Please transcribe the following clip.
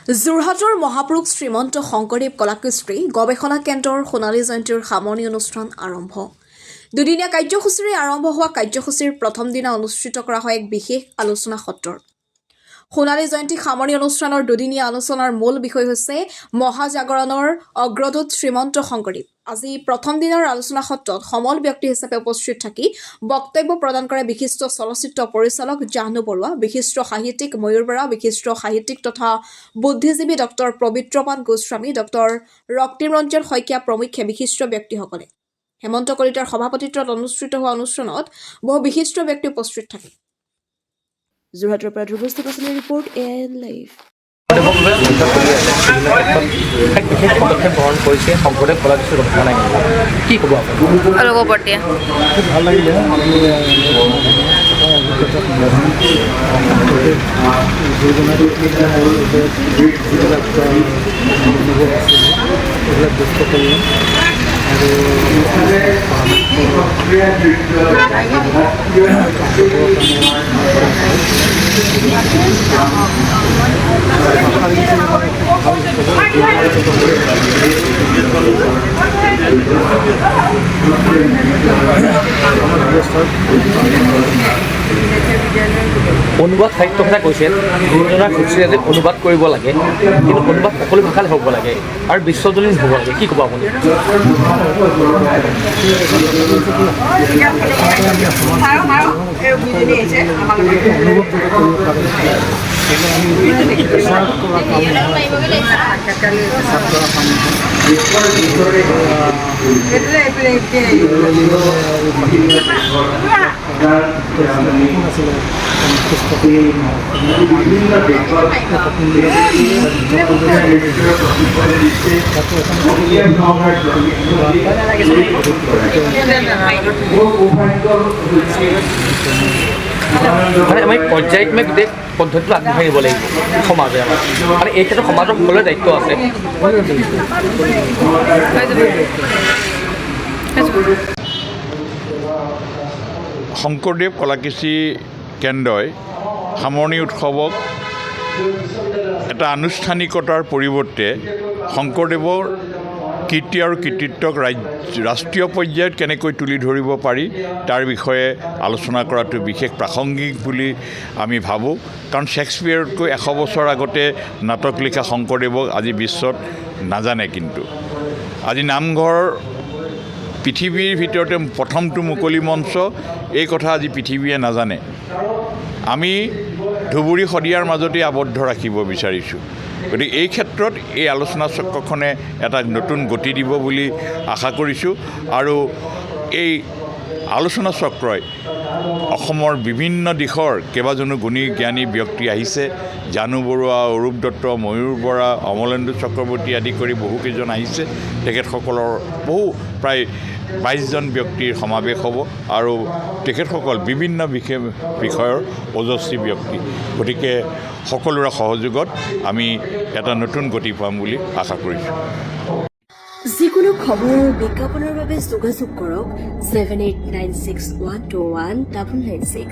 যোৰহাটৰ মহাপুৰুষ শ্ৰীমন্ত শংকৰদেৱ কলাকৃষ্টি গৱেষণা কেন্দ্ৰৰ সোণালী জয়ন্তীৰ সামৰণি অনুষ্ঠান আৰম্ভ। দুদিনীয়া কাৰ্যসূচীৰে আৰম্ভ হোৱা কাৰ্যসূচীৰ প্ৰথম দিনা অনুষ্ঠিত কৰা হয় এক বিশেষ আলোচনা সত্ৰৰ। সোণালী জয়ন্তী সামৰণি অনুষ্ঠানৰ দুদিনীয়া আলোচনাৰ মূল বিষয় হৈছে মহাজাগৰণৰ অগ্ৰদূত শ্ৰীমন্ত শংকৰদেৱ। আজি প্ৰথম দিনৰ আলোচনা সত্ৰত সমল ব্যক্তি হিচাপে উপস্থিত থাকি বক্তব্য প্ৰদান কৰে বিশিষ্ট চলচ্চিত্ৰ পৰিচালক জাহ্নু বৰুৱা, বিশিষ্ট সাহিত্যিক ময়ূৰ বৰা, বিশিষ্ট সাহিত্যিক তথা বুদ্ধিজীৱী ডক্টৰ পবিত্ৰপান গোস্বামী, ডক্টৰ ৰক্তিম ৰঞ্জন শইকীয়া প্ৰমুখ্যে বিশিষ্ট ব্যক্তিসকলে। হেমন্ত কলিতাৰ সভাপতিত্বত অনুষ্ঠিত হোৱা অনুষ্ঠানত বহু বিশিষ্ট ব্যক্তি উপস্থিত থাকে। যোৰহাটৰ পৰা ধ্ৰুৱস্তি পাচলিৰ ৰিপৰ্ট AIN লাইভ। বিশেষ পদক্ষেপ গ্ৰহণ কৰিছে শংকৰদেৱ কলাকৃষ্টি গৱেষণা কেন্দ্ৰ। কি ক'ব আপুনি? খুব ভাল লাগিলে অনুবাদ সাহিত্য কথা কৈছিল, গুৰুজনাৰ সূচীৰে যে অনুবাদ কৰিব লাগে, কিন্তু অনুবাদ সকলো ভাষাত হ'ব লাগে আৰু বিশ্বজনীন হ'ব লাগে। কি ক'ব আপুনি? মানে আমি পৰ্যায়ক্ৰমে গোটেই পদ্ধতিটো আগবঢ়াই নিব লাগিব সমাজে। আমাৰ মানে এই ক্ষেত্ৰত সমাজৰ সকলোৰে দায়িত্ব আছে। শংকৰদেৱ কলাকৃষ্টি কেন্দ্ৰই সামৰণি উৎসৱক এটা আনুষ্ঠানিকতাৰ পৰিৱৰ্তে শংকৰদেৱৰ কীৰ্তি আৰু কৃতিত্বক ৰাষ্ট্ৰীয় পৰ্যায়ত কেনেকৈ তুলি ধৰিব পাৰি তাৰ বিষয়ে আলোচনা কৰাটো বিশেষ প্ৰাসংগিক বুলি আমি ভাবোঁ। কাৰণ শ্বেক্সপিয়েৰতকৈ 100 বছৰ আগতে নাটক লিখা শংকৰদেৱক আজি বিশ্বত নাজানে, কিন্তু আজি নামঘৰ পৃথিৱীৰ ভিতৰতে প্ৰথমটো মুকলি মঞ্চ, এই কথা আজি পৃথিৱীয়ে নাজানে। আমি ধুবুৰী শদিয়াৰ মাজতে আবদ্ধ ৰাখিব বিচাৰিছোঁ। গতিকে এই ক্ষেত্ৰত এই আলোচনা চক্ৰখনে এটা নতুন গতি দিব বুলি আশা কৰিছোঁ। আৰু এই আলোচনা চক্ৰই অসমৰ বিভিন্ন দিশৰ কেইবাজনো গুণী জ্ঞানী ব্যক্তি আহিছে। জাহ্নু বৰুৱা, অৰূপ দত্ত, ময়ূৰ বৰা, অমলেন্দু চক্ৰৱৰ্তী আদি কৰি বহুকেইজন আহিছে। তেখেতসকলৰ প্ৰায় 22জন ব্যক্তিৰ সমাৱেশ হ'ব আৰু তেখেতসকল বিভিন্ন বিষয়ৰ অজস্ৰী ব্যক্তি। গতিকে সকলোৰে সহযোগত আমি এটা নতুন গতি পাম বুলি আশা কৰিছোঁ। যিকোনো খবৰ আৰু বিজ্ঞাপনৰ বাবে যোগাযোগ কৰক 7896121996।